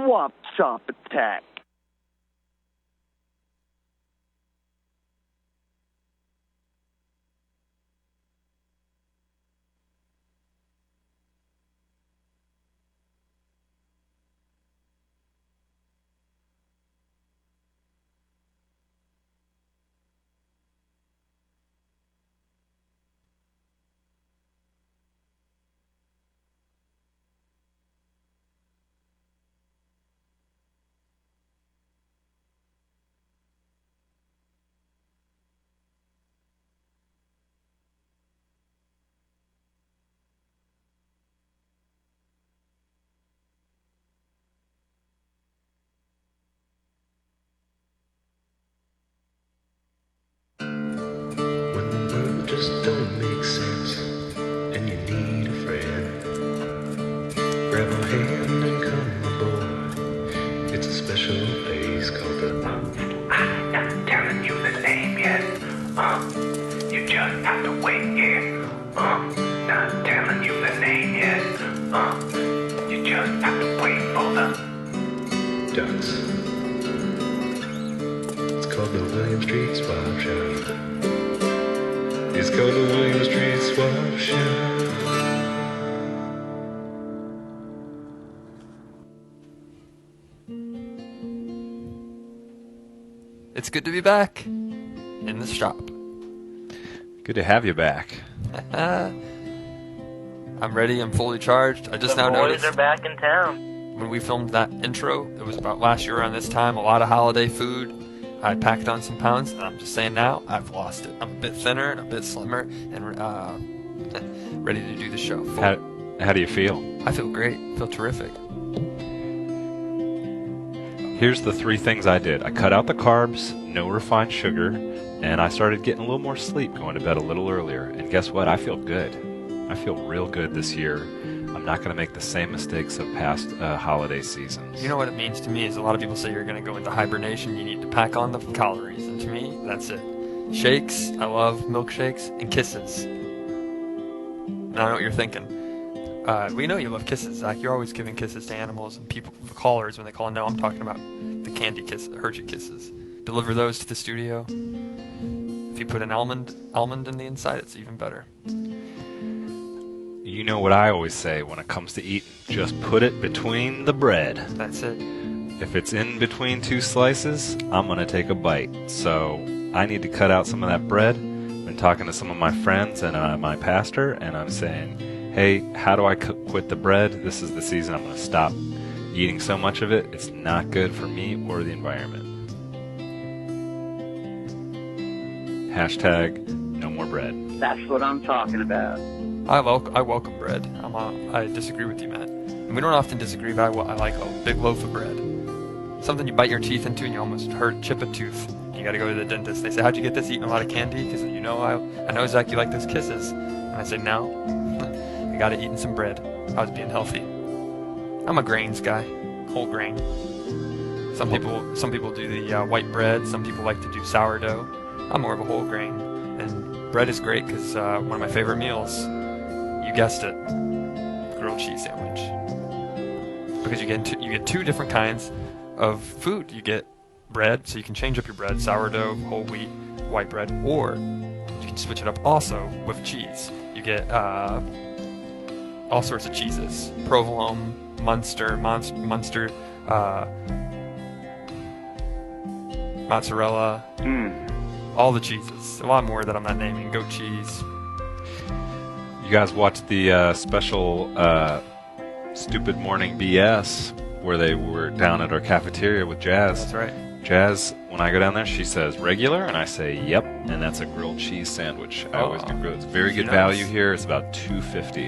Swap Shop Attack. Just don't make sense, and you need a friend. Grab a hand and come aboard. It's a special place called the I'm not telling you the name yet. You just have to wait here. Not telling you the name yet. You just have to wait for the ducks. It's called the William Street Swap Shop. It's called the William Street Swap Shop. It's good to be back in the shop. Good to have you back. I'm ready. I'm fully charged. I just The now boys noticed are back in town. when we filmed that intro, it was about last year around this time, a lot of holiday food. I packed on some pounds, and I'm just saying now, I've lost it. I'm a bit thinner and a bit slimmer, and ready to do the show. How do you feel? I feel great. I feel terrific. Here's the 3 things I did. I cut out the carbs, no refined sugar, and I started getting a little more sleep, going to bed a little earlier. And guess what? I feel good. I feel real good this year. I'm not going to make the same mistakes of past holiday seasons. You know what it means to me is a lot of people say you're going to go into hibernation, you need to pack on the calories, and to me, that's it. Shakes, I love milkshakes, and kisses. And I know what you're thinking. We know you love kisses, Zach. You're always giving kisses to animals and people, the callers, when they call. No, I'm talking about the candy kisses, the Hershey kisses. Deliver those to the studio. If you put an almond in the inside, it's even better. You know what I always say when it comes to eating, just put it between the bread. That's it. If it's in between 2 slices, I'm going to take a bite. So I need to cut out some of that bread. I've been talking to some of my friends and my pastor, and I'm saying, hey, how do I quit the bread? This is the season I'm going to stop eating so much of it. It's not good for me or the environment. Hashtag no more bread. That's what I'm talking about. I welcome bread. I disagree with you, Matt. And we don't often disagree, but I like a big loaf of bread. Something you bite your teeth into and you almost chip a tooth. You gotta go to the dentist. They say, how'd you get this? Eating a lot of candy? Because I know, Zach, you like those kisses. And I say, no. I got it eating some bread. I was being healthy. I'm a grains guy. Whole grain. Some people do the white bread. Some people like to do sourdough. I'm more of a whole grain. And bread is great because one of my favorite meals, you guessed it, grilled cheese sandwich. Because you get 2 different kinds of food. You get bread, so you can change up your bread, sourdough, whole wheat, white bread, or you can switch it up also with cheese. You get all sorts of cheeses: provolone, Munster, mozzarella, all the cheeses. A lot more that I'm not naming. Goat cheese. You guys watched the special Stupid Morning BS where they were down at our cafeteria with Jazz. That's right. Jazz, when I go down there, she says regular, and I say yep, and that's a grilled cheese sandwich. I always do grilled. It's very good value here. It's about $2.50,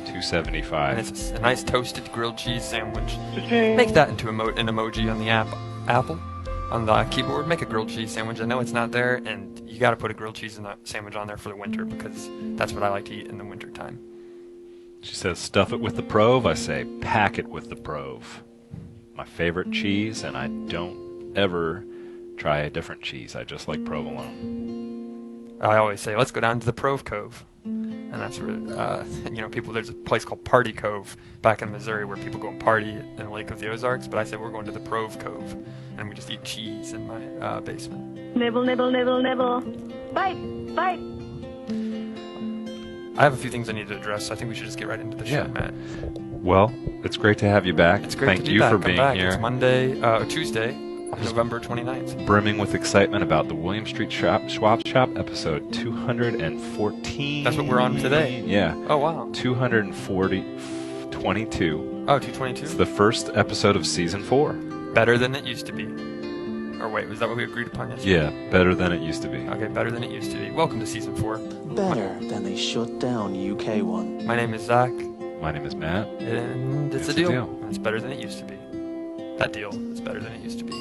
$2.75. And it's a nice toasted grilled cheese sandwich. Make that into an emoji on the Apple, on the keyboard. Make a grilled cheese sandwich. I know it's not there, and you got to put a grilled cheese sandwich on there for the winter because that's what I like to eat in the winter time. She says stuff it with the Prove. I say pack it with the Prove. My favorite cheese, and I don't ever try a different cheese. I just like provolone. I always say, let's go down to the Prove Cove. and that's where people. There's a place called Party Cove back in Missouri where people go and party in the Lake of the Ozarks. But I said we're going to the Prove Cove, and we just eat cheese in my basement. Nibble, nibble, nibble, nibble. Bite, bite. I have a few things I need to address. I think we should just get right into the show, Yeah. Matt. Well, it's great to have you back. It's great Thank to be you back. for I'm being back. here. It's Tuesday, November 29th. Brimming with excitement about the William Street Schwab Shop, episode 214. That's what we're on today. Yeah. Oh, wow. 22. Oh, It's 222? the first episode of season 4. Better than it used to be. Or wait, was that what we agreed upon yesterday? Yeah, better than it used to be. Okay, better than it used to be. Welcome to season 4. Better than a shut down UK one. My name is Zach, My name is Matt. and it's a It's a deal. deal. It's better than it used to be. That deal is better than it used to be.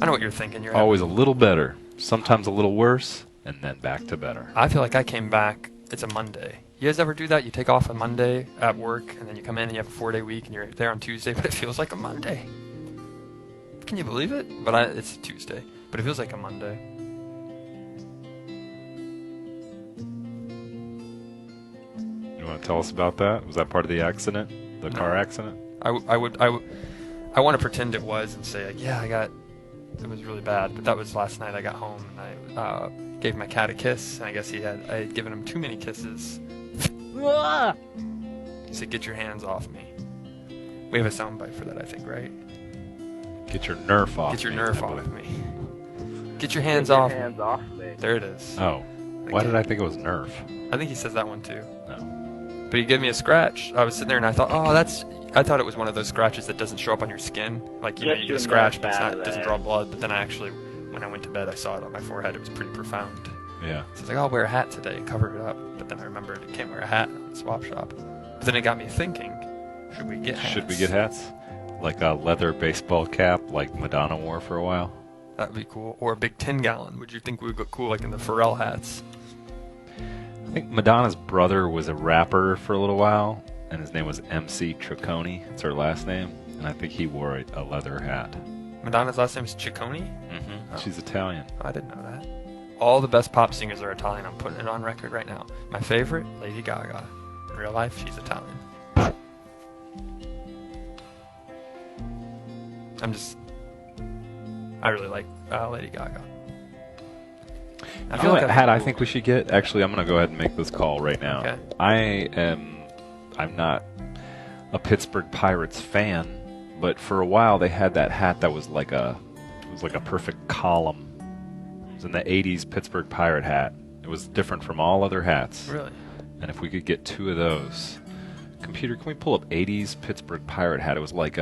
I know what you're thinking. You're Always a little better, sometimes a little worse, and then back to better. I feel like I came back. It's a Monday. You guys ever do that? You take off on Monday at work, and then you come in and you have a 4-day week, and you're there on Tuesday, but it feels like a Monday. Can you believe it? But it's a Tuesday, but it feels like a Monday. You want to tell us about that? Was that part of the accident? The car accident? I want to pretend it was and say, like, yeah, it was really bad, but that was last night. I got home and I gave my cat a kiss, and I guess I had given him too many kisses. He said, "Get your hands off me." We have a soundbite for that, I think, right? Get your nerf off. Get your me, nerf I off believe. me. Get your hands Get your off hands me. off me. There it is. Oh, why did I think it was nerf? I think he says that one too. No. But he gave me a scratch. I was sitting there and I thought, I thought it was one of those scratches that doesn't show up on your skin. Like, you Yes, get you a scratch, know but that, it doesn't draw blood. But then when I went to bed, I saw it on my forehead. It was pretty profound. Yeah. So I was like, I'll wear a hat today and cover it up. But then I remembered I can't wear a hat in the swap shop. But then it got me thinking, should we get hats? Should we get hats? Like a leather baseball cap, like Madonna wore for a while? That would be cool. Or a big 10-gallon. Would you think we would look cool like in the Pharrell hats? I think Madonna's brother was a rapper for a little while, and his name was MC Ciccone. It's her last name, and I think he wore a leather hat. Madonna's last name is Ciccone? Mm-hmm. Oh. She's Italian. I didn't know that. All the best pop singers are Italian. I'm putting it on record right now. My favorite, Lady Gaga. In real life, she's Italian. I really like Lady Gaga. I feel like a hat I cool. think we should get. Actually, I'm going to go ahead and make this call right now. Okay. I'm not a Pittsburgh Pirates fan, but for a while they had that hat that was like a perfect column. It was in the 80s Pittsburgh Pirate hat. It was different from all other hats. Really? And if we could get 2 of those. Computer, can we pull up 80s Pittsburgh Pirate hat? It was like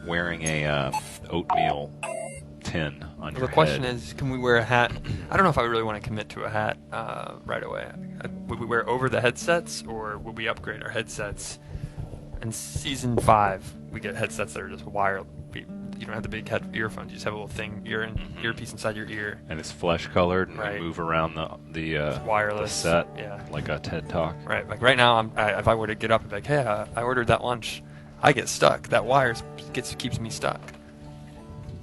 wearing a oatmeal tin on your The question head. is, can we wear a hat? I don't know if I really want to commit to a hat right away. Would we wear over the headsets, or would we upgrade our headsets? In season 5, we get headsets that are just wired. You don't have the big head earphones. You just have a little thing, earpiece inside your ear. And it's flesh colored, and Right. we move around the Wireless. set Yeah. like a TED Talk. Right. Like right now, if I were to get up and be like, hey, I ordered that lunch, I get stuck. That wire keeps me stuck.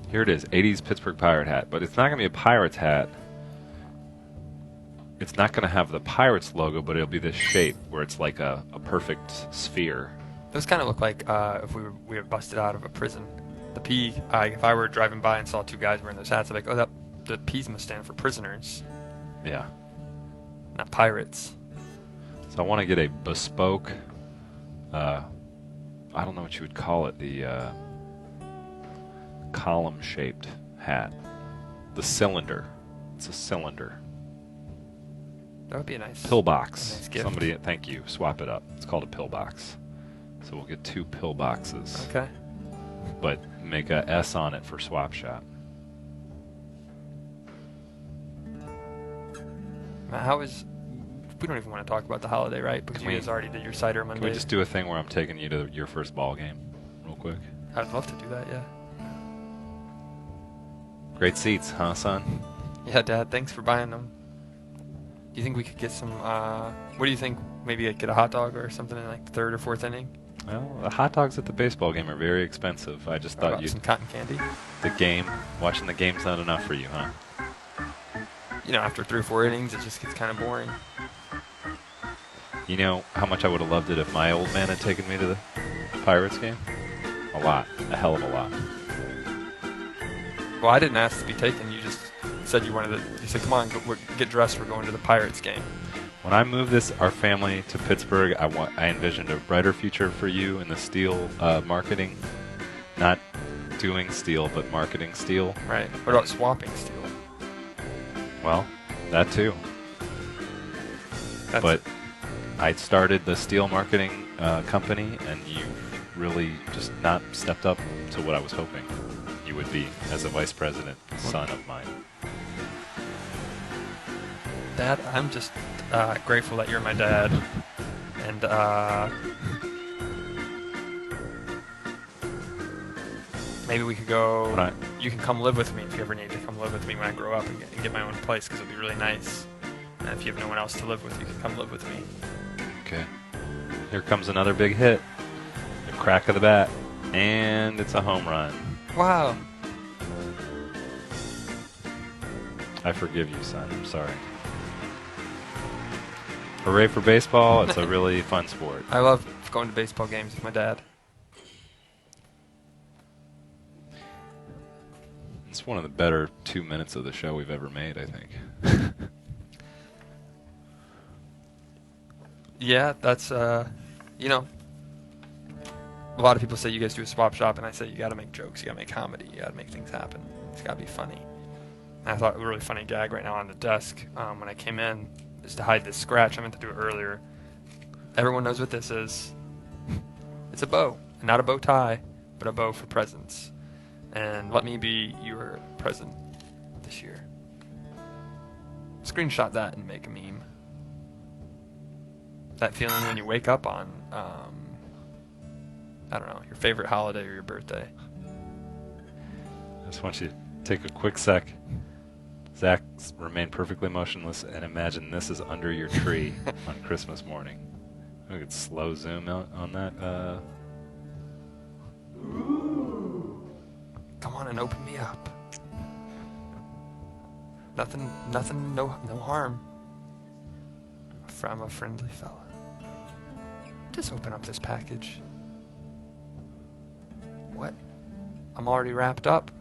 Here it is, 80s Pittsburgh Pirate hat, but it's not going to be a Pirates hat. It's not going to have the Pirates logo, but it'll be this shape where it's like a perfect sphere. Those kind of look like if we were busted out of a prison. The P, if I were driving by and saw 2 guys wearing those hats, I'd be like, the P's must stand for prisoners, Yeah. not pirates. So I want to get a bespoke, I don't know what you would call it, the column-shaped hat. The cylinder. It's a cylinder. That would be a nice Pillbox. A nice gift. Somebody, thank you. Swap it up. It's called a pillbox. So we'll get 2 pillboxes, Okay. but make a S on it for Swap Shop. Matt, we don't even want to talk about the holiday, right? Because Can you we- guys already did your cider Monday. Can we just do a thing where I'm taking you to your first ball game, real quick? I'd love to do that, yeah. Great seats, huh, son? Yeah, Dad, thanks for buying them. Do you think we could get some, what do you think, maybe get a hot dog or something in like the 3rd or 4th inning? Well, the hot dogs at the baseball game are very expensive. I just How thought about some cotton candy? watching the game's not enough for you, huh? after 3 or 4 innings, it just gets kind of boring. You know how much I would have loved it if my old man had taken me to the Pirates game? A lot. A hell of a lot. Well, I didn't ask to be taken. You just said you wanted to. You said, "Come on, get dressed. We're going to the Pirates game." When I moved our family to Pittsburgh, I envisioned a brighter future for you in the steel marketing. Not doing steel, but marketing steel. Right. What about swapping steel? Well, that too. But I started the steel marketing company, and you've really just not stepped up to what I was hoping you would be as a vice president, son of mine. Dad, I'm just grateful that you're my dad, and maybe we could go. You can come live with me if you ever need to come live with me when I grow up and get my own place, because it'll be really nice. And if you have no one else to live with, you can come live with me. Okay. Here comes another big hit. The crack of the bat, and it's a home run. Wow. I forgive you, son. I'm sorry. Hooray for baseball. It's a really fun sport. I love going to baseball games with my dad. It's one of the better 2 minutes of the show we've ever made, I think. Yeah, that's, a lot of people say you guys do a swap shop, and I say you gotta make jokes, you gotta make comedy, you gotta make things happen. It's gotta be funny. And I thought a really funny gag right now on the desk when I came in is to hide this scratch. I meant to do it earlier. Everyone knows what this is. It's a bow. And not a bow tie, but a bow for presents. And let me be your present this year. Screenshot that and make a meme. That feeling when you wake up on, I don't know, your favorite holiday or your birthday. I just want you to take a quick sec. Zach, remain perfectly motionless and imagine this is under your tree on Christmas morning. We could slow zoom out on that. Come on and open me up. Nothing, no harm. I'm a friendly fella. Just open up this package. What? I'm already wrapped up.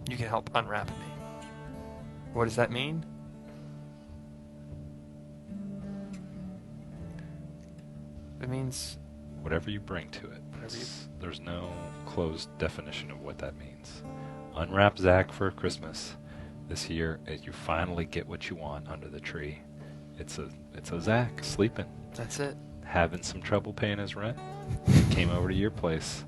You can help unwrap me. What does that mean? It means Whatever you bring to it. There's no closed definition of what that means. Unwrap Zach for Christmas this year, and you finally get what you want under the tree. It's a Zach sleeping. That's it. Having some trouble paying his rent. Came over to your place.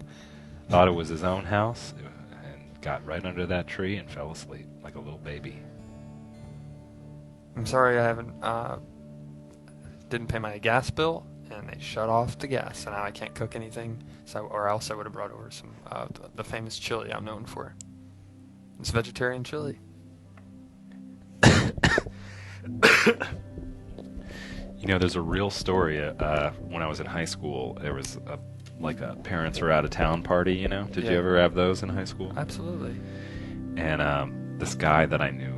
Thought it was his own house, and got right under that tree and fell asleep like a little baby. I'm sorry I haven't didn't pay my gas bill, and they shut off the gas, so now I can't cook anything. Or else I would have brought over some the famous chili I'm known for. It's vegetarian chili. You know, there's a real story. When I was in high school, there was a parents are out of town party. You know, did you ever have those in high school? Absolutely. And this guy that I knew,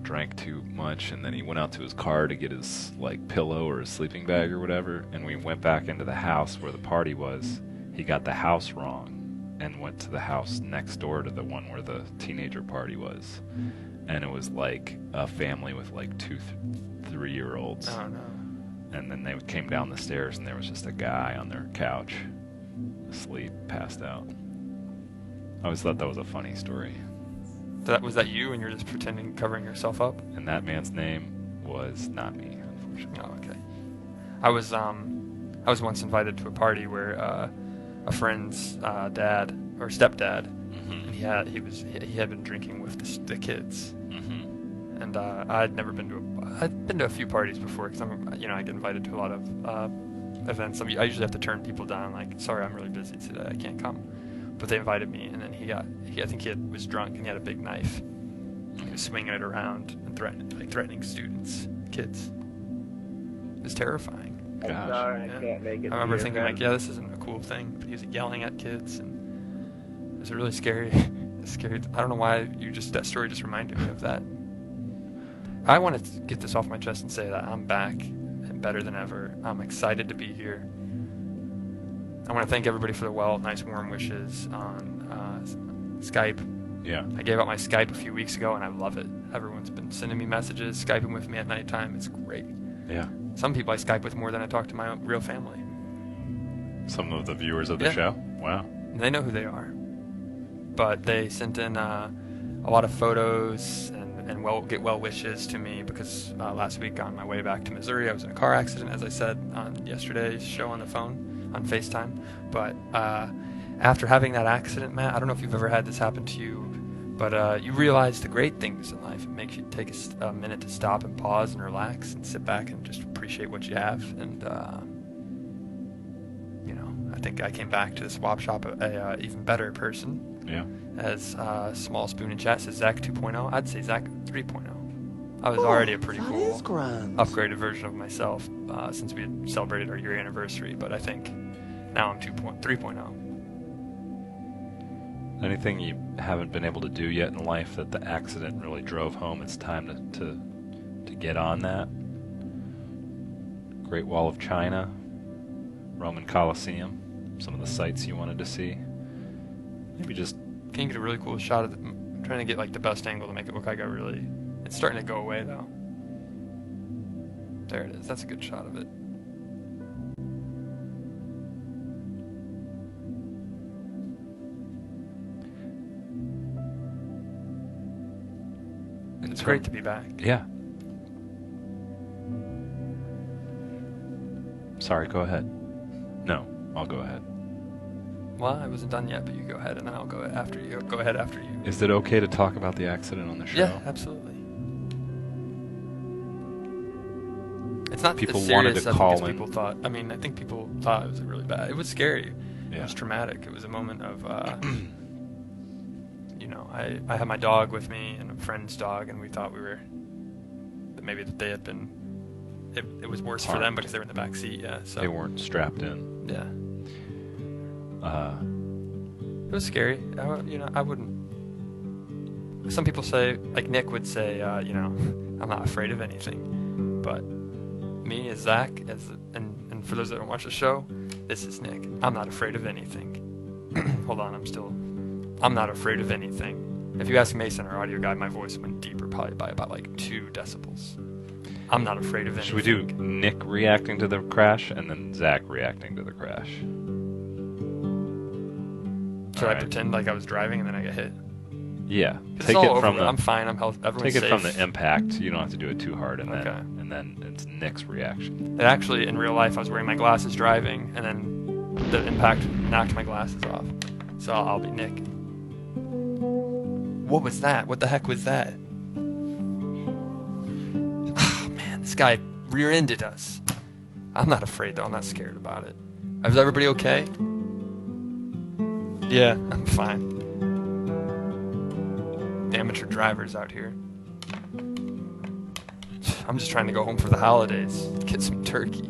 drank too much, and then he went out to his car to get his pillow or his sleeping bag or whatever. And we went back into the house where the party was. He got the house wrong and went to the house next door to the one where the teenager party was. And it was like a family with 2, 3-year-olds. Oh no. And then they came down the stairs, and there was just a guy on their couch, asleep, passed out. I always thought that was a funny story. Was that you, and you're just pretending, covering yourself up? And that man's name was not me, unfortunately. Oh, okay. I was once invited to a party where a friend's dad or stepdad, and he had been drinking with the kids. Mm-hmm. And I'd been to a few parties before, because I get invited to a lot of events. I usually have to turn people down, sorry, I'm really busy today, I can't come. But they invited me, and then I think he was drunk, and he had a big knife. He was swinging it around and threatening students, kids. It was terrifying. Gosh. I'm sorry, Yeah. I can't make it. I remember to thinking, your event. this isn't a cool thing, but he was yelling at kids, and it was really scary. Scary. I don't know why that story just reminded me of that. I want to get this off my chest and say that I'm back and better than ever. I'm excited to be here. I want to thank everybody for the nice warm wishes on Skype. Yeah. I gave out my Skype a few weeks ago, and I love it. Everyone's been sending me messages, Skyping with me at nighttime. It's great. Yeah. Some people I Skype with more than I talk to my own real family. Some of the viewers of the Yeah. show. Wow. And they know who they are. But they sent in a lot of photos and get well wishes to me because last week on my way back to Missouri, I was in a car accident, as I said on yesterday's show on the phone, on FaceTime. But after having that accident, Matt, I don't know if you've ever had this happen to you, but you realize the great things in life. It makes you take a minute to stop and pause and relax and sit back and just appreciate what you have. And, I think I came back to the swap shop a even better person. Yeah. As Small Spoon in chat says, Zach 2.0. I'd say Zach 3.0. I was already a pretty that cool is grand. upgraded version of myself since we had celebrated our year anniversary, but I think now I'm 3.0. Anything you haven't been able to do yet in life that the accident really drove home? It's time to get on that. Great Wall of China, Roman Colosseum, some of the sights you wanted to see. Maybe just Can you get a really cool shot of I'm trying to get like the best angle to make it look like it's starting to go away though. There it is. That's a good shot of it. It's great to be back. Yeah. Sorry, go ahead. No, I'll go ahead. Well, I wasn't done yet, but you go ahead, and then I'll go after you. Go ahead after you. Is it okay to talk about the accident on the show? Yeah, absolutely. It's not People as wanted serious to as call in. people thought. I mean, I think people thought it was really bad. It was scary. It Yeah. was traumatic. It was a moment of, I had my dog with me and a friend's dog, and we thought that they had been. It was worse for them Harmed. because they were in the back seat. Yeah, so They weren't strapped in. Yeah, it was scary. I wouldn't. Some people say, like Nick would say, I'm not afraid of anything. But me as Zach, and for those that don't watch the show, this is Nick. I'm not afraid of anything. Hold on, I'm not afraid of anything. If you ask Mason, our audio guy, my voice went deeper, probably by about like 2 decibels. I'm not afraid of anything. Should we do Nick reacting to the crash and then Zach reacting to the crash? Should I Alright. pretend like I was driving and then I get hit? Yeah. It's Take all it over. from the I'm fine. I'm healthy. Everyone's take it safe. from the impact. You don't have to do it too hard, and Okay. then it's Nick's reaction. It actually, in real life, I was wearing my glasses driving, and then the impact knocked my glasses off. So I'll be Nick. What was that? What the heck was that? Oh, man, this guy rear-ended us. I'm not afraid, though. I'm not scared about it. Is everybody okay? Yeah, I'm fine. The amateur drivers out here. I'm just trying to go home for the holidays, get some turkey.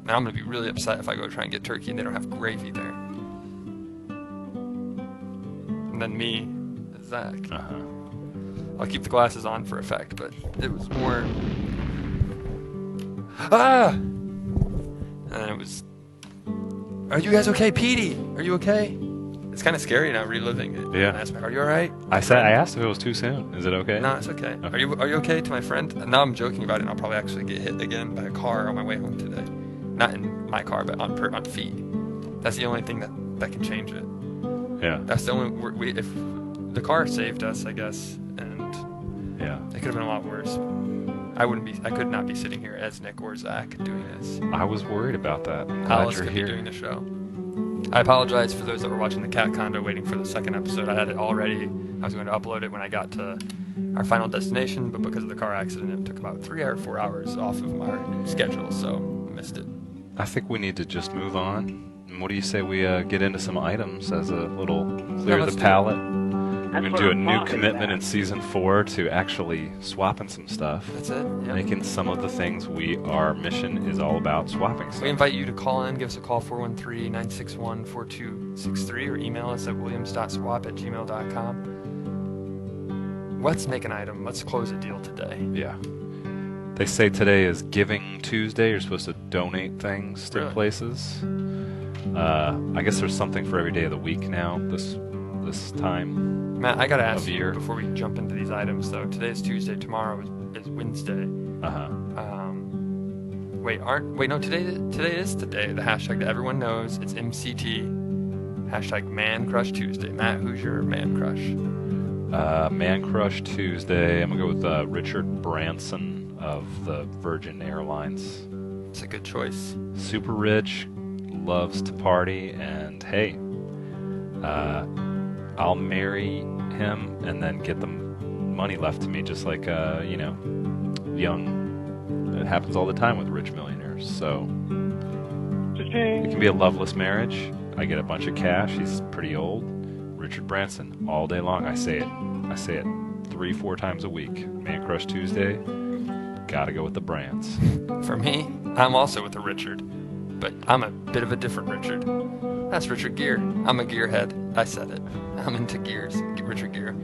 Now I'm gonna be really upset if I go try and get turkey and they don't have gravy there. And then me, Zach. Uh-huh. I'll keep the glasses on for effect, but it was more. Ah! And then it was. Are you guys okay, Petey? Are you okay? It's kind of scary now, reliving it. Yeah. And I asked me, are you all right? I asked if it was too soon. Is it okay? No, it's okay. Are you okay to my friend? And now I'm joking about it, and I'll probably actually get hit again by a car on my way home today. Not in my car, but on feet. That's the only thing that can change it. Yeah. That's the only if the car saved us, I guess, and Yeah. it could have been a lot worse. I could not be sitting here as Nick or Zach doing this. I was worried about that. I'm glad Alice you're could here. be doing the show. I apologize for those that were watching the Cat Condo waiting for the second episode. I had it all ready. I was going to upload it when I got to our final destination, but because of the car accident, it took about 3 or 4 hours off of our schedule, so I missed it. I think we need to just move on. And what do you say we get into some items as a little clear let's the do it. palette? We're That's going what to do a I'm new talking commitment about. in season 4 to actually swapping some stuff. That's it. Yeah. Making some of the things our mission is all about swapping stuff. We invite you to call in. Give us a call, 413-961-4263, or email us at williams.swap@gmail.com. let's make an item. Let's close a deal today. Yeah. They say today is Giving Tuesday. You're supposed to donate things to Really? places. I guess there's something for every day of the week now. This time. Matt, I gotta ask Of you year. before we jump into these items, though. Today is Tuesday. Tomorrow is Wednesday. Uh huh. No. Today is today. The hashtag that everyone knows. It's MCT. Hashtag Man Crush Tuesday. Matt, who's your man crush? Man Crush Tuesday. I'm gonna go with Richard Branson of the Virgin Airlines. It's a good choice. Super rich, loves to party, and hey, I'll marry him and then get the money left to me, just like young. It happens all the time with rich millionaires. So it can be a loveless marriage. I get a bunch of cash. He's pretty old. Richard Branson all day long. I say it 3-4 times a week. Man Crush Tuesday. Gotta go with the brands. For me, I'm also with a Richard, but I'm a bit of a different Richard. That's Richard Gere. I'm a gearhead. I said it. I'm into gears. Richard Gere.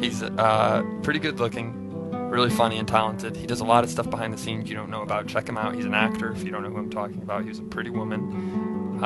He's pretty good looking, really funny and talented. He does a lot of stuff behind the scenes you don't know about. Check him out. He's an actor. If you don't know who I'm talking about, he was a Pretty Woman.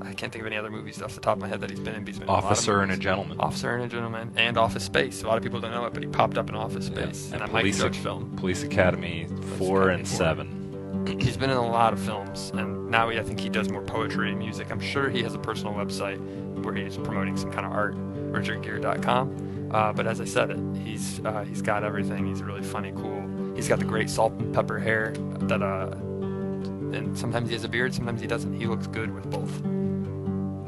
I can't think of any other movies off the top of my head that he's been in. But he's been in a lot of Officer and a movies. Gentleman. Officer and a Gentleman, and Office Space. A lot of people don't know it, but he popped up in Office Space, Yeah. and that Mike Police, Judge film. Police Academy 4 and 7. He's been in a lot of films, and now I think he does more poetry and music. I'm sure he has a personal website where he's promoting some kind of art, richardgere.com. But as I said, he's got everything. He's really funny, cool. He's got the great salt and pepper hair that, and sometimes he has a beard, sometimes he doesn't. He looks good with both.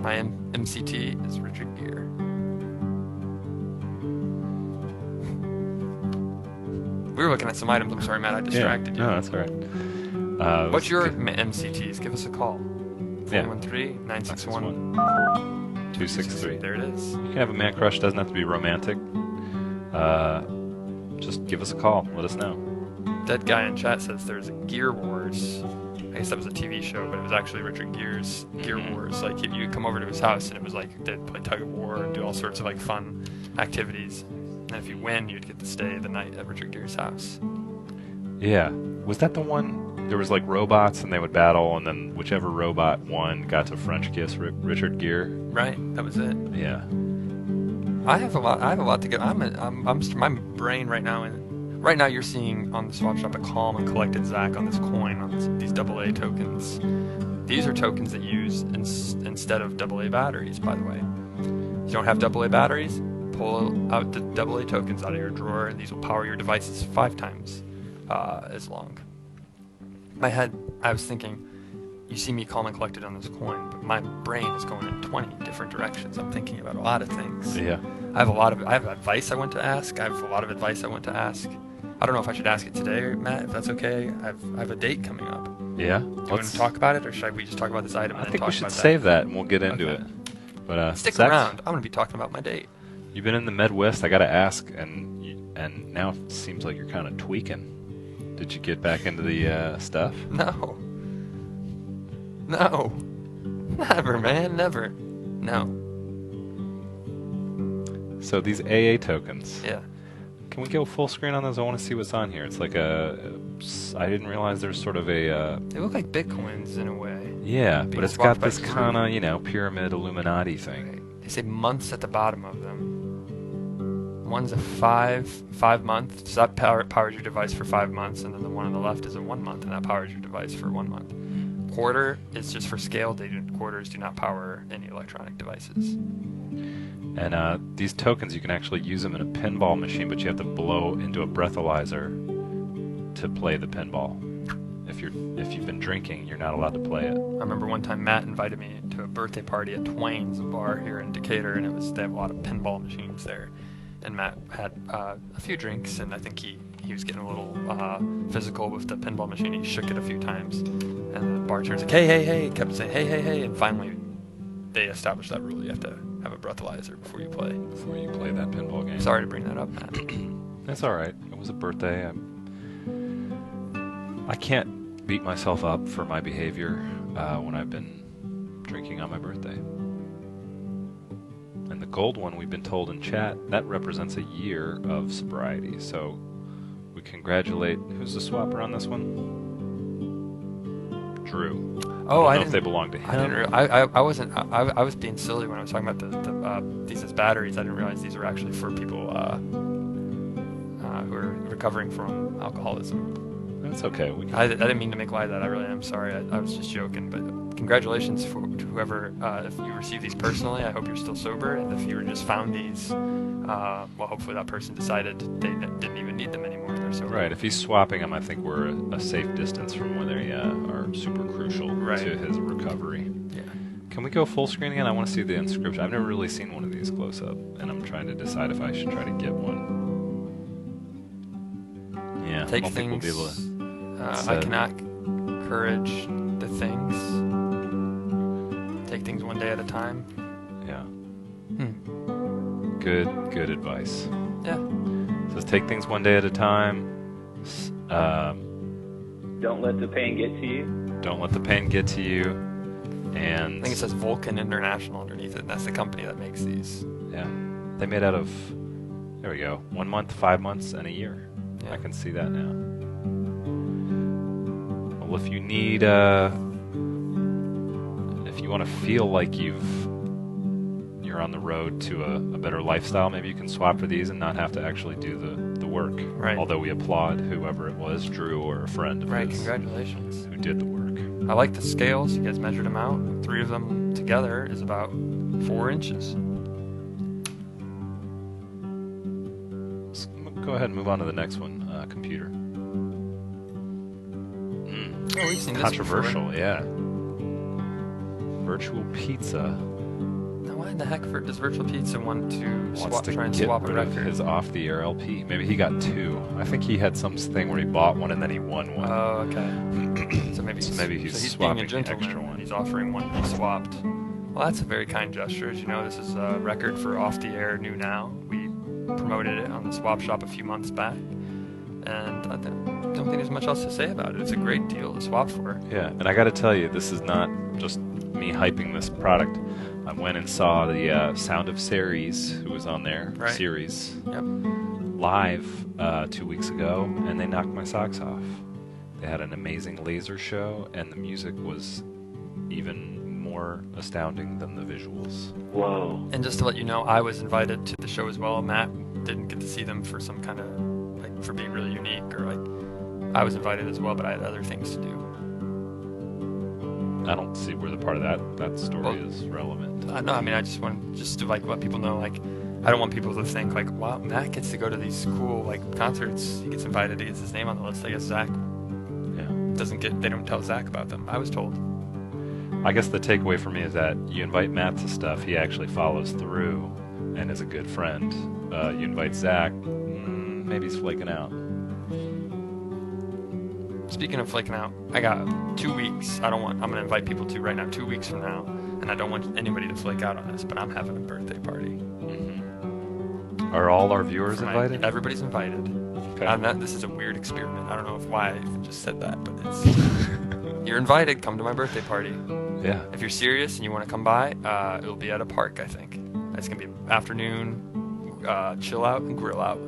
My MCT is Richard Gere. We were looking at some items. I'm sorry, Matt, I distracted you. No, that's all right. What's your good. MCTs? Give us a call. Yeah. 413-961. 263. There it is. You can have a man crush. Doesn't have to be romantic. Just give us a call. Let us know. Dead guy in chat says there's a Gear Wars. I guess that was a TV show, but it was actually Richard Gere's Gear Wars. Like you'd come over to his house and it was like they'd play tug of war and do all sorts of like fun activities. And if you win, you'd get to stay the night at Richard Gere's house. Yeah. Was that the one? There was like robots and they would battle, and then whichever robot won got to French kiss Richard Gere. Right, that was it. Yeah. I have a lot to get. My brain right now, and right now you're seeing on the swap shop a calm and collected Zach on this coin on these AA tokens. These are tokens that use instead of AA batteries. By the way, you don't have AA batteries. Pull out the AA tokens out of your drawer, and these will power your devices 5 times as long. In my head, I was thinking, you see me calm and collected on this coin, but my brain is going in 20 different directions. I'm thinking about a lot of things. Yeah. I have advice I want to ask. I have a lot of advice I want to ask. I don't know if I should ask it today, Matt, if that's okay. I have a date coming up. Yeah. Do you want to talk about it, or should we just talk about this item and I then think talk we should about save that and we'll get into Okay. it. But Stick Zach, around. I'm going to be talking about my date. You've been in the Midwest. I got to ask, and now it seems like you're kind of tweaking. Did you get back into the stuff? No. No. Never, man. Never. No. So these AA tokens. Yeah. Can we go full screen on those? I want to see what's on here. It's like I didn't realize there's sort of a. They look like Bitcoins in a way. Yeah, Being but it's swapped got by this group. kind of, pyramid Illuminati thing. They say months at the bottom of them. One's a five month, so that powers your device for 5 months, and then the one on the left is a 1 month, and that powers your device for 1 month. Quarter is just for scale. Quarters do not power any electronic devices. And these tokens, you can actually use them in a pinball machine, but you have to blow into a breathalyzer to play the pinball. If you've been drinking, you're not allowed to play it. I remember one time Matt invited me to a birthday party at Twain's, a bar here in Decatur, and they have a lot of pinball machines there. And Matt had a few drinks, and I think he was getting a little physical with the pinball machine. He shook it a few times, and the bartender's like, hey, he kept saying, hey, and finally they established that rule. You have to have a breathalyzer before you play. Before you play that pinball game. Sorry to bring that up, Matt. That's all right. It was a birthday. I can't beat myself up for my behavior when I've been drinking on my birthday. And the gold one, we've been told in chat, that represents a year of sobriety. So we congratulate, who's the swapper on this one? Drew. Oh, I don't know if they belong to him. I didn't. I wasn't. I was being silly when I was talking about these as batteries. I didn't realize these are actually for people who are recovering from alcoholism. That's okay. I didn't mean to make light of that. I really am sorry. I was just joking. But congratulations to whoever. If you received these personally, I hope you're still sober. And if you just found these, well, hopefully that person decided they didn't even need them anymore. They're sober. Right. If he's swapping them, I think we're a safe distance from where they are super crucial to his recovery. Yeah. Can we go full screen again? I want to see the inscription. I've never really seen one of these close up, and I'm trying to decide if I should try to get one. Yeah, Take I don't think we'll things. be able to. I cannot encourage the things. Take things one day at a time. Yeah. Hmm. Good advice. Yeah. It says take things one day at a time. Don't let the pain get to you. Don't let the pain get to you. And I think it says Vulcan International underneath it, and that's the company that makes these. yeah, they made out of. There we go. 1 month, 5 months, and a year. Yeah. I can see that now. Well, if you need, if you want to feel like you're on the road to a better lifestyle, maybe you can swap for these and not have to actually do the work. Right. Although we applaud whoever it was, Drew or a friend of Right, his, congratulations. who did the work. I like the scales. You guys measured them out. 3 of them together is about 4 inches. Let's go ahead and move on to the next one, computer. Oh, we've seen this Controversial, before. yeah. Virtual pizza Now, why in the heck does Virtual Pizza want to wants to try and get swap a rid of record? his off-the-air LP. Maybe he got 2. I think he had some thing where he bought one and then he won one. Oh, okay. So maybe So maybe he's being swapping a the gentleman. extra one. He's offering one to be swapped. Well, that's a very kind gesture. As you know, this is a record for Off the Air New Now. We promoted it on the Swap Shop a few months back, and I don't think there's much else to say about it. It's a great deal to swap for. Yeah, and I got to tell you, this is not just me hyping this product. I went and saw the Sound of Ceres, who was on there, Right. series, Yep. live 2 weeks ago, and they knocked my socks off. They had an amazing laser show, and the music was even more astounding than the visuals. Whoa. And just to let you know, I was invited to the show as well. Matt didn't get to see them for some kind of, like, for being really unique, or like, I was invited as well, but I had other things to do. I don't see where the part of that story Well, is relevant. No, I mean, I just want to like let people know, like, I don't want people to think like, wow, Matt gets to go to these cool like concerts. He gets invited. He gets his name on the list. I guess Zach Yeah. they don't tell Zach about them. I was told. I guess the takeaway for me is that you invite Matt to stuff, he actually follows through and is a good friend. You invite Zach, maybe he's flaking out. Speaking of flaking out, I got 2 weeks. I'm gonna invite people to right now, 2 weeks from now, and I don't want anybody to flake out on this, but I'm having a birthday party. Are all our viewers For my- invited? Everybody's invited. Okay. This is a weird experiment. I don't know why I even just said that, but it's you're invited. Come to my birthday party. Yeah. If you're serious and you want to come by, it'll be at a park, I think. It's going to be afternoon, chill out and grill out.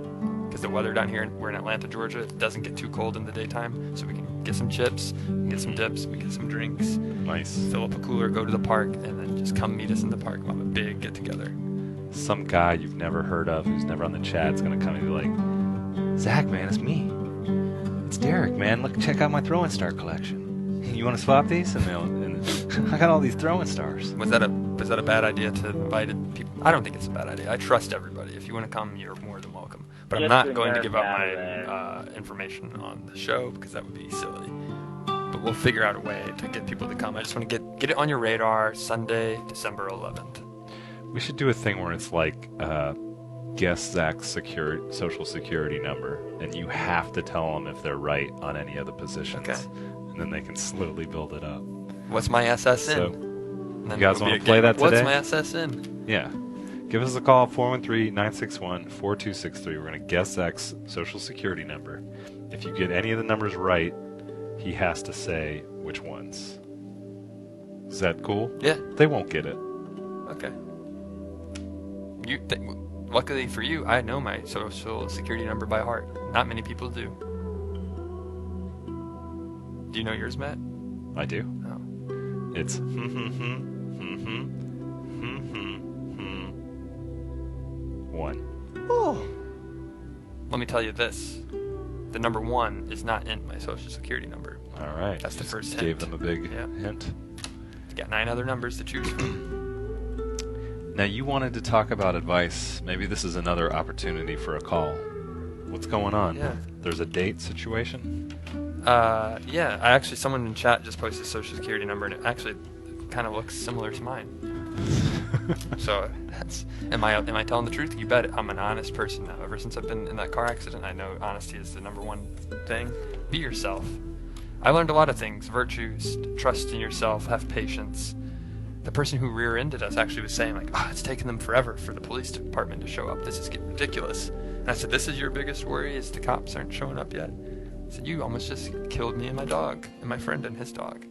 Because the weather down here, we're in Atlanta, Georgia, it doesn't get too cold in the daytime. So we can get some chips, we can get some dips, we can get some drinks, Nice. fill up a cooler, go to the park, and then just come meet us in the park. We'll have a big get together. Some guy you've never heard of who's never on the chat is going to come and be like, Zach, man, it's me. It's Derek, man. Look, check out my throwing star collection. You want to swap these? And I got all these throwing stars. Was that a bad idea to invite people? I don't think it's a bad idea. I trust everybody. If you want to come, you're more than welcome. But I'm Just not to going to nerf give out out my there. information on the show because that would be silly. But we'll figure out a way to get people to come. I just want to get it on your radar. Sunday, December 11th. We should do a thing where it's like, guess Zach's social security number, and you have to tell them if they're right on any of the positions. Okay. And then they can slowly build it up. What's my SSN? So, And then you guys it'll be wanna a play game that of, What's today? my SSN? yeah. Give us a call, 413-961-4263. We're going to guess Zach's social security number. If you get any of the numbers right, he has to say which ones. Is that cool? Yeah. They won't get it. Okay. Luckily for you, I know my social security number by heart. Not many people do. Do you know yours, Matt? I do. No. It's one. Let me tell you this. The number 1 is not in my social security number. All right. That's the first Gave hint. them a big Yeah. hint. You got 9 other numbers to choose from. Now, you wanted to talk about advice. Maybe this is another opportunity for a call. What's going on? Yeah. There's a date situation? Yeah. Someone in chat just posted social security number, and it actually kind of looks similar to mine. So am I telling the truth? You bet. I'm an honest person now. Ever since I've been in that car accident, I know honesty is the number 1 thing. Be yourself. I learned a lot of things: virtues, trust in yourself, have patience. The person who rear-ended us actually was saying, like, it's taken them forever for the police department to show up. This is getting ridiculous. And I said, this is your biggest worry, is the cops aren't showing up yet. I said, you almost just killed me and my dog, and my friend and his dog.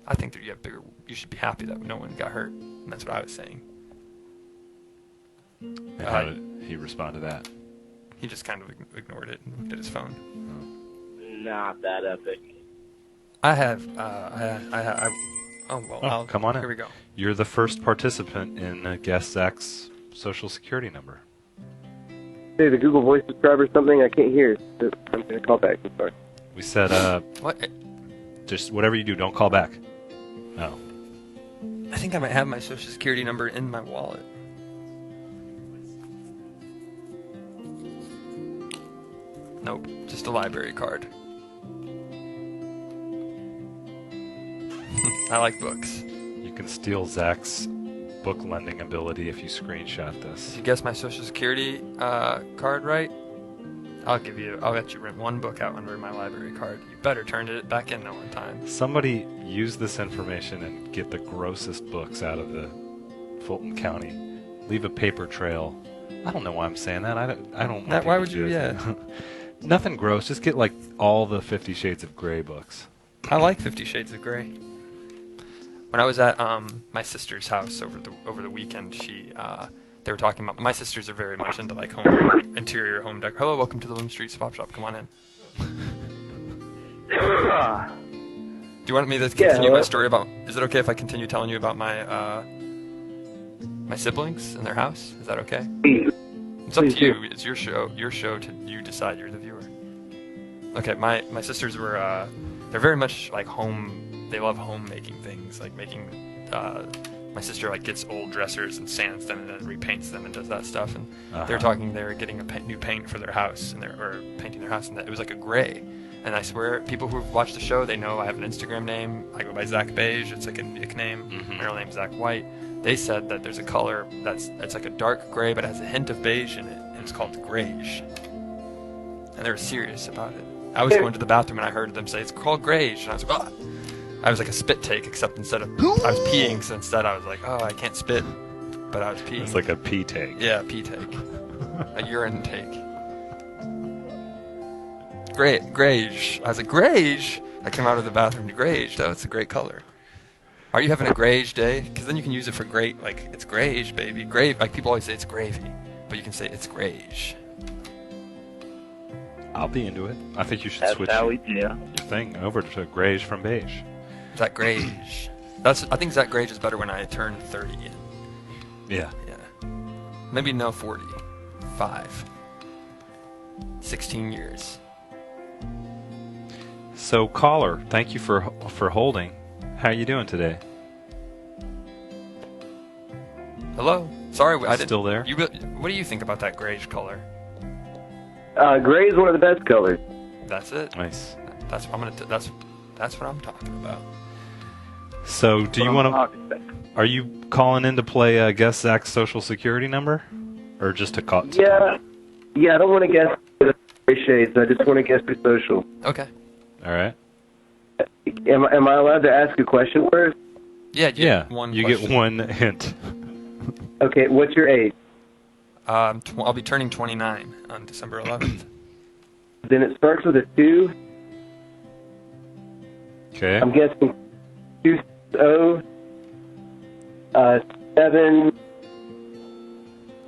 I think that you should be happy that no one got hurt. And that's what I was saying. And how did he respond to that? He just kind of ignored it and looked at his phone. Not that epic. Come on in. Here we go. You're the first participant in Guess Zach's social security number. Hey, the Google Voice subscriber something I can't hear. I'm going to call back. I'm sorry. We said, What? just whatever you do, don't call back. No. I think I might have my social security number in my wallet. Nope, just a library card. I like books. You can steal Zach's book lending ability if you screenshot If this. you guess my social security card right, I'll let you rent 1 book out under my library card. You better turn it back in on time. Somebody use this information and get the grossest books out of the Fulton County. Leave a paper trail. I don't know why I'm saying that. I don't. Want Why people would to you? do Yeah. that. Nothing gross. Just get like all the 50 Shades of Grey books. I like 50 Shades of Grey. When I was at my sister's house over the weekend, they were talking about, my sisters are very much into like interior home decor. Hello, welcome to the Loom Street Swap Shop. Come on in. Do you want me to continue my story about? Is it okay if I continue telling you about my my siblings and their house? Is that okay? It's up to you. It's your show. Your show to you decide. You're the viewer. Okay, my sisters were they're very much like home. They love homemaking things, like making. My sister like gets old dressers and sands them and then repaints them and does that stuff. And they were talking. They were getting a new paint for their house or painting their house, and it was like a gray. And I swear, people who've watched the show, they know I have an Instagram name. I go by Zach Beige. It's like a nickname. My real name's Zach White. They said that there's a color it's like a dark gray, but has a hint of beige in it, and it's called greige. And they were serious about it. I was going to the bathroom and I heard them say it's called greige, and I was like, oh. I was like a spit take, except instead of I was peeing, so instead I was like, oh, I can't spit, but I was peeing. It's like a pee take. Yeah, pee take, a urine take. Greige. I was like, greige. I came out of the bathroom to greige. Though it's a great color. Are you having a greige day? Because then you can use it for great, like it's greige, baby. Like people always say it's gravy, but you can say it's greige. I'll be into it. I think you should That's switch how your we do. thing over to greige from beige. Zach Greige. I think Zach Greige is better when I turn 30. Yeah. Yeah. Maybe no 45. 16 years. So caller, thank you for holding. How you doing today? Hello. Sorry, I didn't. Still there? What do you think about that greige color? Gray is one of the best colors. That's it. Nice. That's what I'm talking about. So, do you want to? Are you calling in to play Guess Zach's social security number, or just to call? Yeah, I don't want to guess the gray shades. I just want to guess the social. Okay. All right. Am I allowed to ask a question first? Yeah. Yeah. One. You question. get one hint. Okay, what's your age? I'll be turning 29 on December 11th. Then it starts with a 2. Okay. I'm guessing 20, 7.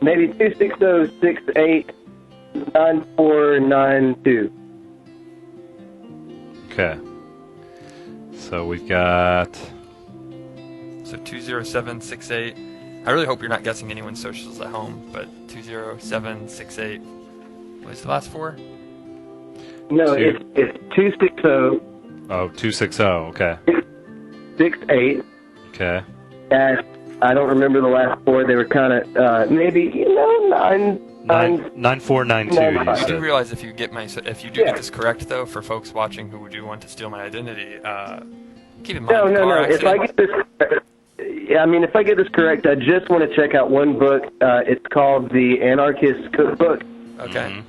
maybe 260689492. Okay. So we've got. So 20768. I really hope you're not guessing anyone's socials at home, but 20768. What's the last four? No, Two. it's 260 Oh, 260. Okay. 68 Okay. dash. I don't remember the last four. They were kind of maybe 9492. No, You You do said. realize if you get this correct though, for folks watching who do want to steal my identity, keep in mind. No, the no, car no. If I accident- get this, yeah, I mean, if I get this correct, I just want to check out one book. It's called The Anarchist Cookbook. Okay. Mhm.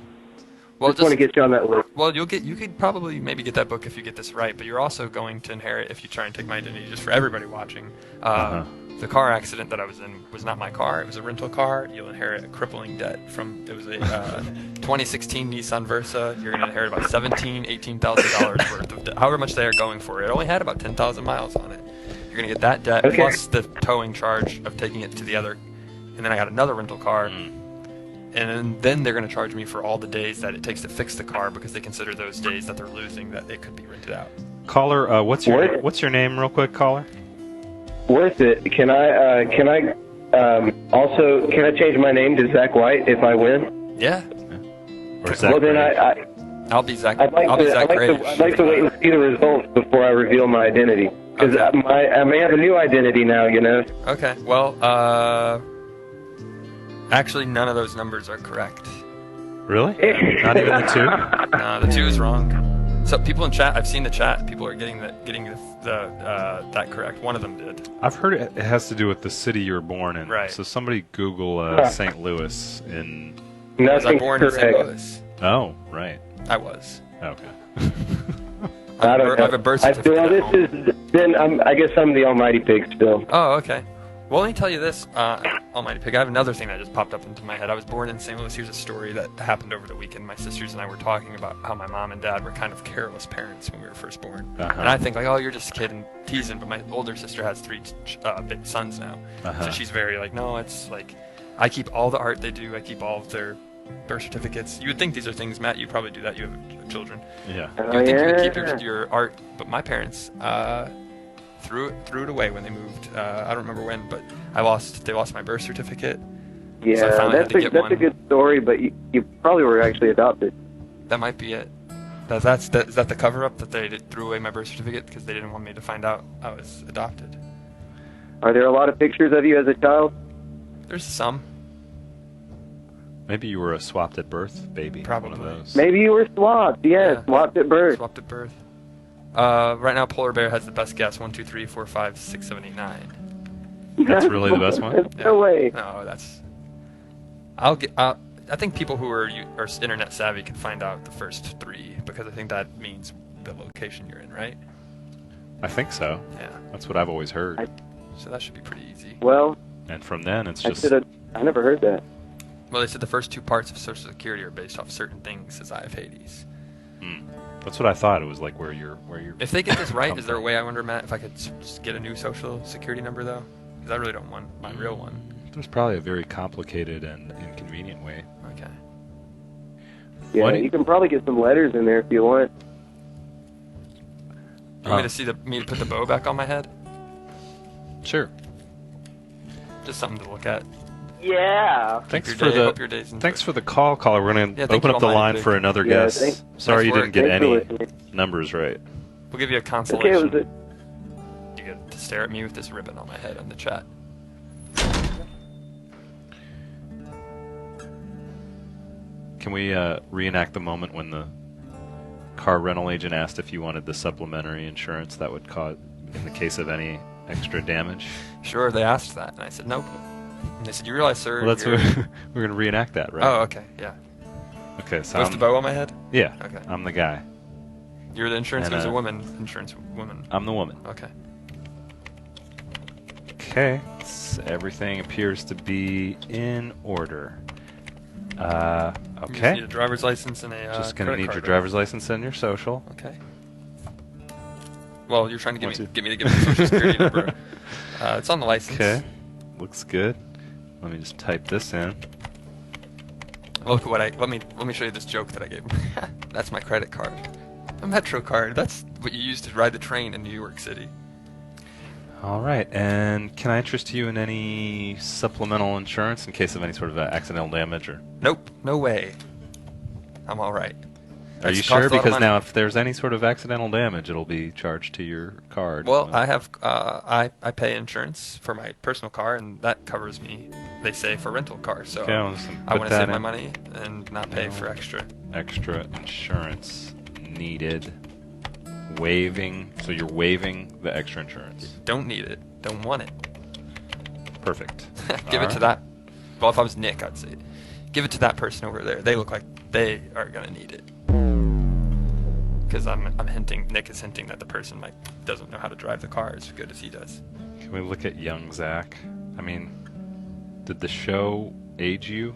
Well, Just want to get you on that list. well, you could probably maybe get that book if you get this right, but you're also going to inherit if you try and take my identity. Just for everybody watching, the car accident that I was in was not my car; it was a rental car. You'll inherit a crippling debt from it was a 2016 Nissan Versa. You're going to inherit about $18,000 worth of debt, however much they are going for. It only had about 10,000 miles on it. You're going to get that debt Okay. plus the towing charge of taking it to the other, and then I got another rental car. And then they're going to charge me for all the days that it takes to fix the car because they consider those days that they're losing that it could be rented out. Caller, what's your What? what's your name, real quick, caller? Worth it. Can I also change my name to Zach White if I win? Yeah, Or Zach Well, then Gray? I'll be Zach. I'd like I'll be to. Zach Gray. I'd like to wait and see the results before I reveal my identity because Okay. I may have a new identity now. You know. Okay. Well, actually, none of those numbers are correct. Really? Not even the two? No, the 2 is wrong. So people in chat, I've seen the chat. People are getting that correct. One of them did. I've heard it has to do with the city you were born in. Right. So somebody Google St. Louis in. Was I Nothing born in St. correct. Louis? Oh, right. I was. Okay. I don't I have a birth know. certificate. Well, at this home. is then. I guess I'm the almighty pig still. Oh, okay. Well, let me tell you this, Almighty Pig. I have another thing that just popped up into my head. I was born in St. Louis. Here's a story that happened over the weekend. My sisters and I were talking about how my mom and dad were kind of careless parents when we were first born. Uh-huh. And I think, like, oh, you're just kidding, teasing. But my older sister has 3 big sons now. Uh-huh. So she's very like, no, it's like, I keep all the art they do. I keep all of their birth certificates. You would think these are things, Matt, you probably do that. You have children. Yeah. You would think you would keep yeah. your art, but my parents threw it away when they moved. I don't remember when, but they lost my birth certificate. Yeah, So I finally had to get that's one. a good story, but you probably were actually adopted. That might be it. Is that the cover up that they threw away my birth certificate because they didn't want me to find out I was adopted? Are there a lot of pictures of you as a child? There's some. Maybe you were a swapped at birth baby. Probably. One of those. Maybe you were swapped. Yes, Yeah. swapped at birth. Swapped at birth. Right now, Polar Bear has the best guess: 1, 2, 3, 4, 5, 6, 7, 8, 9. That's really the best one? No way. No, that's. I think people who are internet savvy can find out the first 3 because I think that means the location you're in, right? I think so. Yeah. That's what I've always heard. So that should be pretty easy. Well, And from then, it's I just. should have. I never heard that. Well, they said the first 2 parts of Social Security are based off certain things, says I of Hades. That's what I thought. It was like where you're. If they get this right, come is there a from. way, I wonder, Matt, if I could just get a new Social Security number, though? Because I really don't want my real one. There's probably a very complicated and inconvenient way. Okay. Yeah, Why do you you- can probably get some letters in there if you want. You want me to put the bow back on my head? Sure. Just something to look at. Yeah. Thanks your for day- the. hope your day's enjoyed. Thanks for the call, caller. We're gonna Yeah, thank open you, up the Almighty line Pig. for another Yeah, guest. thanks- Sorry, nice you work. didn't get Thanks for any listening. numbers right. We'll give you a Okay, consolation. was it? You get to stare at me with this ribbon on my head on the chat. Can we reenact the moment when the car rental agent asked if you wanted the supplementary insurance that would cause, in the case of any extra damage? Sure, they asked that, and I said nope. And they said, "You realize, sir?" Well, that's you're-" what we're gonna reenact that, right? Oh, okay, yeah. Okay, so With the bow on my head? yeah, Okay. I'm the guy. You're the insurance. And, Who's a uh, woman? Insurance woman. I'm the woman. Okay. Okay, everything appears to be in order. You just Okay, need a driver's license and a. just gonna credit need card, your right? driver's license and your social. Okay. Well, you're trying to Want to- get me to give you the social security number. It's on the license. Okay, looks good. Let me just type this in. Look at what let me show you this joke that I gave him. That's my credit card. A Metro card. That's what you use to ride the train in New York City. All right, and can I interest you in any supplemental insurance in case of any sort of accidental damage or? Nope, no way. I'm all right. Are you sure? Because now, if there's any sort of accidental damage, it'll be charged to your card. Well, I have I pay insurance for my personal car, and that covers me. They say for rental cars, so okay, I want to save my money and not pay for extra. Extra insurance needed. Waiving. So you're waiving the extra insurance. Don't need it. Don't want it. Perfect. Give it to that. Well, if I was Nick, I'd say, give it to that person over there. They look like they are gonna need it. Because I'm hinting, Nick is hinting that the person doesn't know how to drive the car as good as he does. Can we look at young Zach? I mean, did the show age you?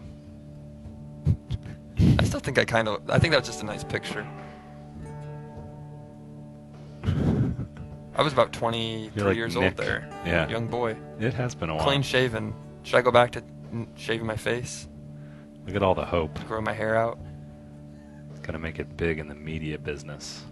I still think I think that was just a nice picture. I was about 23 like years Nick. old there. Yeah. Young boy. It has been a while. Clean shaven. Should I go back to shaving my face? Look at all the hope. Grow my hair out? Gonna make it big in the media business.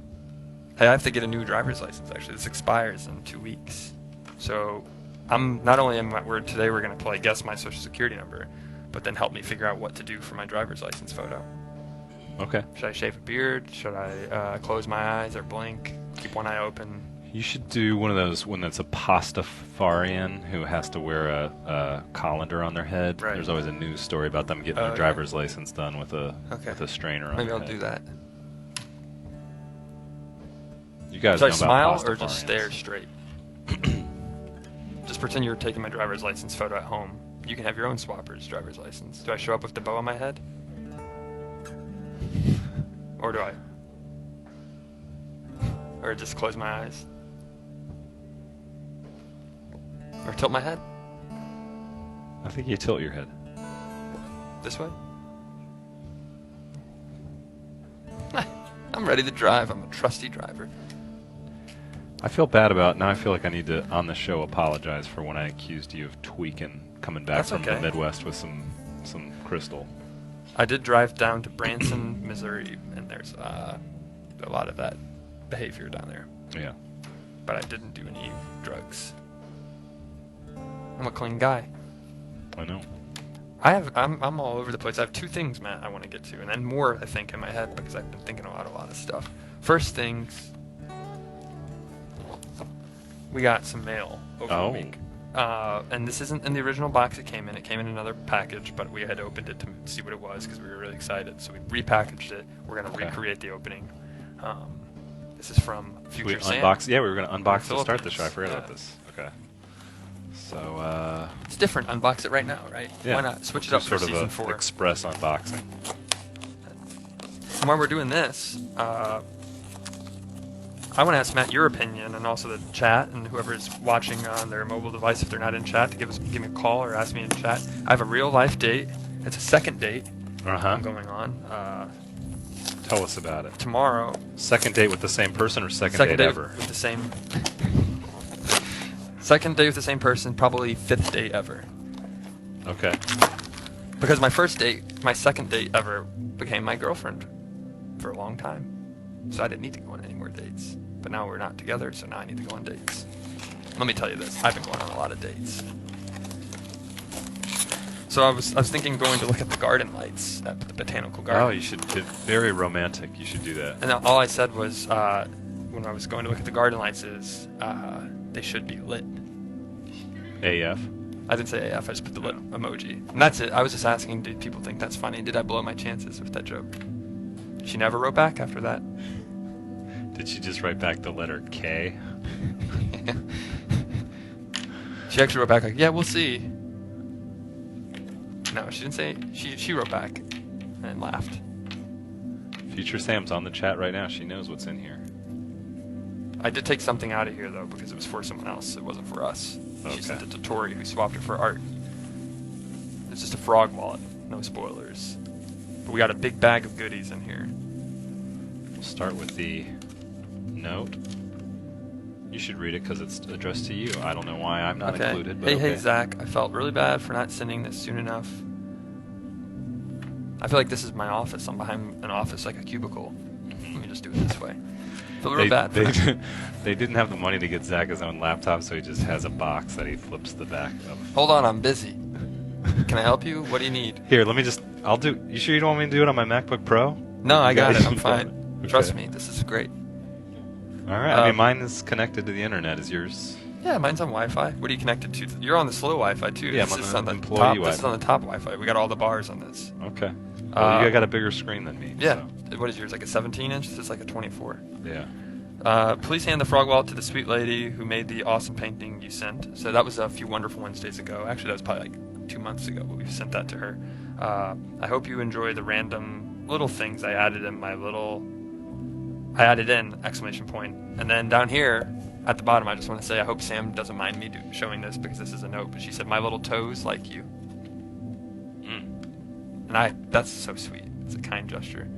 Hey, I have to get a new driver's license actually. This expires in 2 weeks. So not only am today we're gonna play guess my social security number, but then help me figure out what to do for my driver's license photo. Okay. Should I shave a beard? Should I close my eyes or blink? Keep one eye open? You should do one of those when it's a Pastafarian who has to wear a colander on their head. Right. There's always a news story about them getting their driver's license done with a strainer on Maybe their I'll head. do that. You guys Should I know smile about or just Pastafarians. stare straight? Just pretend you're taking my driver's license photo at home. You can have your own swapper's driver's license. Do I show up with the bow on my head? Or do I? Or just close my eyes? Or tilt my head? I think you tilt your head. This way? I'm ready to drive. I'm a trusty driver. I feel bad about now. I feel like I need to on the show apologize for when I accused you of tweaking coming back That's from okay. the Midwest with some crystal. I did drive down to Branson, Missouri, and there's a lot of that behavior down there. Yeah. But I didn't do any drugs. I'm a clean guy. I know. I'm all over the place. I have two things, Matt, I want to get to, and then more, I think, in my head, because I've been thinking about a lot of stuff. First things, we got some mail over the week. And this isn't in the original box it came in. It came in another package, but we had opened it to see what it was because we were really excited. So we repackaged it. We're going to recreate the opening. This is from Future Sam. Unbox? Yeah, we were going to unbox to start the Philippines. show. I forgot Yeah. about this. Okay. So, It's different. Unbox it right now, right? yeah. Why not switch it Do up for sort of season a 4? express unboxing. And while we're doing this, I want to ask Matt your opinion, and also the chat, and whoever's watching on their mobile device, if they're not in chat, to give me a call or ask me in chat. I have a real life date. It's a second date I'm going on Tell us about it. tomorrow. Second date with the same person or second date date ever? with the same. Second date with the same person, probably 5th date ever. Okay. Because my second date ever became my girlfriend for a long time. So I didn't need to go on any more dates. But now we're not together, so now I need to go on dates. Let me tell you this, I've been going on a lot of dates. So I was thinking going to look at the garden lights at the botanical garden. Oh, you should. Very romantic. You should do that. And all I said was, when I was going to look at the garden lights is, they should be lit. AF. I didn't say AF, I just put the lit emoji. And that's it. I was just asking, did people think that's funny? Did I blow my chances with that joke? She never wrote back after that. Did she just write back the letter K? She actually wrote back like, yeah, we'll see. No, she didn't say. She wrote back and laughed. Future Sam's on the chat right now. She knows what's in here. I did take something out of here though because it was for someone else. It wasn't for us. She sent it to Tori, who swapped it for art. It's just a frog wallet. No spoilers. But we got a big bag of goodies in here. We'll start with the note. You should read it because it's addressed to you. I don't know why I'm not included. But Hey, okay. hey, Zach. I felt really bad for not sending this soon enough. I feel like this is my office. I'm behind an office like a cubicle. Let me just do it this way. Feel real bad. They didn't have the money to get Zach his own laptop, so he just has a box that he flips the back of. Hold on, I'm busy. Can I help you? What do you need? Here, let me just. I'll do. You sure you don't want me to do it on my MacBook Pro? No, I got Okay. it. I'm fine. Okay. Trust me, this is great. All right. I mean, mine is connected to the internet. Is yours? Yeah, mine's on Wi-Fi. What are you connected to? You're on the slow Wi-Fi too. Yeah, this I'm is on on the the employee top. Wi-Fi. This is on the top Wi-Fi. We got all the bars on this. Okay. Well, you got a bigger screen than me. Yeah. So. What is yours? Like a 17-inch? This is like a 24. Yeah. Please hand the frog wallet to the sweet lady who made the awesome painting you sent. So that was a few wonderful Wednesdays ago. Actually, that was probably like 2 months ago, but we sent that to her. I hope you enjoy the random little things I added in exclamation point. And then down here at the bottom, I just want to say I hope Sam doesn't mind me showing this because this is a note. But she said, "My little toes like you." And that's so sweet. It's a kind gesture.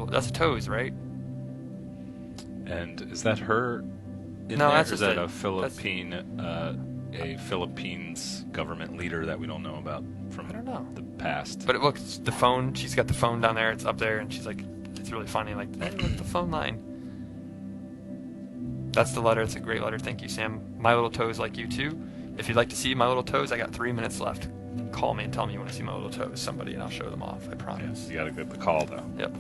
That's a toes, right? And is that her? In No, there, that's or is just that a Philippines government leader that we don't know about from I don't know. the past? But it looks the phone. She's got the phone down there. It's up there, and she's like, it's really funny. Like, hey, look, the phone line. That's the letter. It's a great letter. Thank you, Sam. My little toes like you too. If you'd like to see my little toes, I got 3 minutes left. Call me and tell me you want to see my little toes, somebody, and I'll show them off. I promise. You got to get the call though. Yep.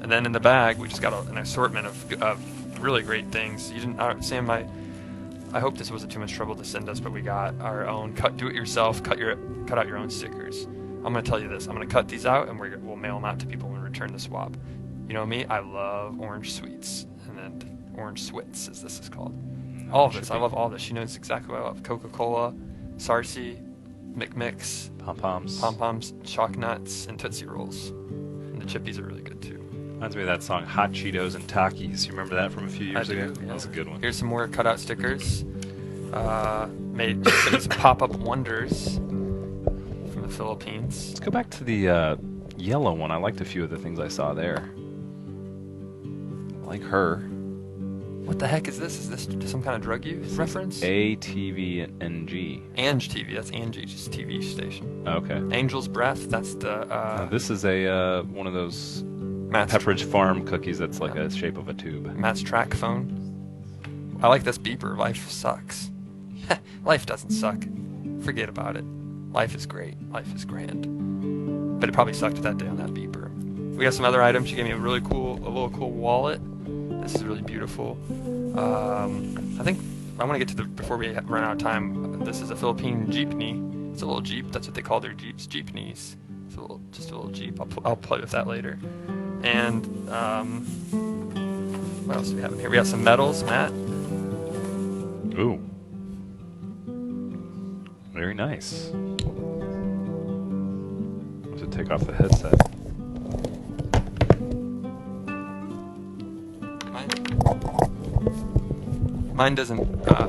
And then in the bag, we just got an assortment of really great things. You didn't, Sam. I hope this wasn't too much trouble to send us, but we got our own do-it-yourself. Cut out your own stickers. I'm gonna tell you this. I'm gonna cut these out, and we'll mail them out to people when we return the swap. You know me. I love orange sweets, and then orange swits, as this is called. All of this. I love all of this. She knows exactly what I love. Coca-Cola, Sarsi, McMix, Pom-Poms, Chalk Nuts, and Tootsie Rolls. And the Chippies are really good too. Reminds me of that song Hot Cheetos and Takis. You remember that from a few years ago? Yeah. That was a good one. Here's some more cutout stickers. Made some pop-up wonders from the Philippines. Let's go back to the yellow one. I liked a few of the things I saw there. I like her. What the heck is this? Is this some kind of drug use reference? ATVNG. Ange TV. That's Angie's TV station. Okay. Angel's Breath. That's the. This is a one of those Matt's Pepperidge Farm cookies that's like a shape of a tube. Matt's track phone. I like this beeper. Life sucks. Life doesn't suck. Forget about it. Life is great. Life is grand. But it probably sucked that day on that beeper. We got some other items. She gave me a little cool wallet. This is really beautiful. I think I want to get to before we run out of time. This is a Philippine jeepney. It's a little jeep. That's what they call their jeeps, jeepneys. It's just a little jeep. I'll play with that later. And what else do we have in here? We got some medals, Matt. Ooh. Very nice. I'll have to take off the headset. Mine doesn't,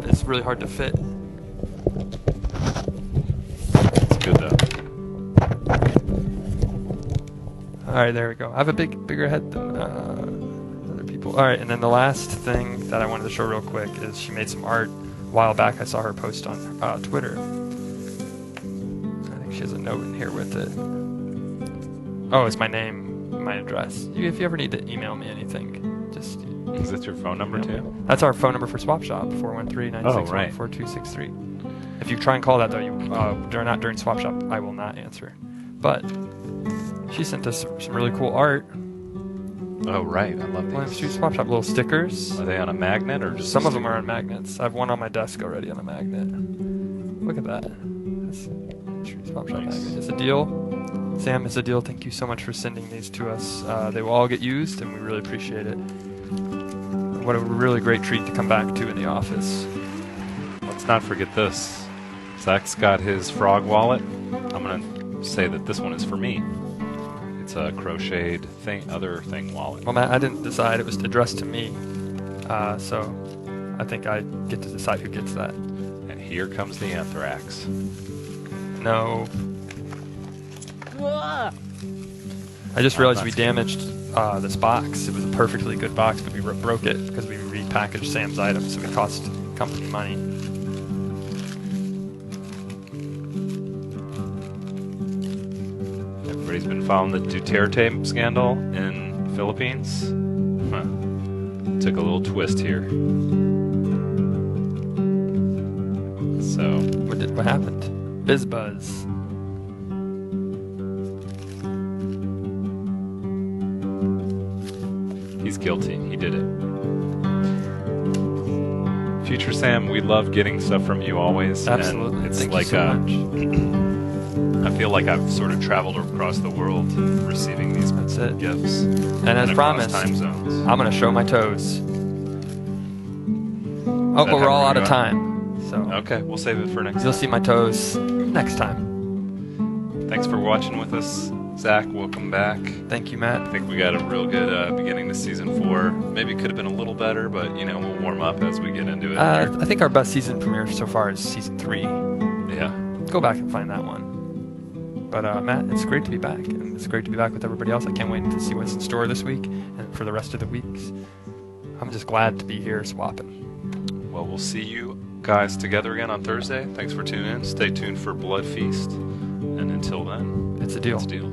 it's really hard to fit. It's good though. Alright, there we go. I have a bigger head than other people. Alright, and then the last thing that I wanted to show real quick is she made some art a while back. I saw her post on Twitter. I think she has a note in here with it. Oh, it's my name, my address. If you ever need to email me anything, just... Is that your phone number too? That's our phone number for Swap Shop, 413-961-4263. If you try and call that, though, not during Swap Shop, I will not answer. But she sent us some really cool art. Oh, right. I love Williams these. Street Swap Shop, little stickers. Are they on a magnet or just Some of them are on magnets. I have one on my desk already on a magnet. Look at that. That's Street Swap Shop Nice. magnet. It's a deal. Sam, it's a deal. Thank you so much for sending these to us. They will all get used, and we really appreciate it. What a really great treat to come back to in the office. Let's not forget this. Zach's got his frog wallet. I'm going to say that this one is for me. It's a crocheted other thing wallet. Well, Matt, I didn't decide. It was addressed to me. So I think I get to decide who gets that. And here comes the anthrax. No. I just realized we damaged this box. It was a perfectly good box, but we broke it because we repackaged Sam's items, so it cost company money. Been following the Duterte scandal in Philippines. Huh. Took a little twist here. So What happened? BizBuzz. he's guilty. He did it. Future Sam, we love getting stuff from you always. Absolutely. And it's Thank like you so much. I feel like I've sort of traveled across the world receiving these That's it. gifts. And as across promised, time zones. I'm gonna show my toes. Oh, that but we're how all we're out of going? time, so Okay, we'll save it for next you'll time. see my toes next time. Thanks for watching with us. Zach, welcome back. Thank you, Matt. I think we got a real good beginning to season 4. Maybe it could have been a little better, but you know, we'll warm up as we get into it. I think our best season premiere so far is season 3. Yeah. Go back and find that one. But Matt, it's great to be back, and it's great to be back with everybody else. I can't wait to see what's in store this week and for the rest of the weeks. I'm just glad to be here swapping. Well, we'll see you guys together again on Thursday. Thanks for tuning in. Stay tuned for Blood Feast. And until then, It's a deal. it's a deal.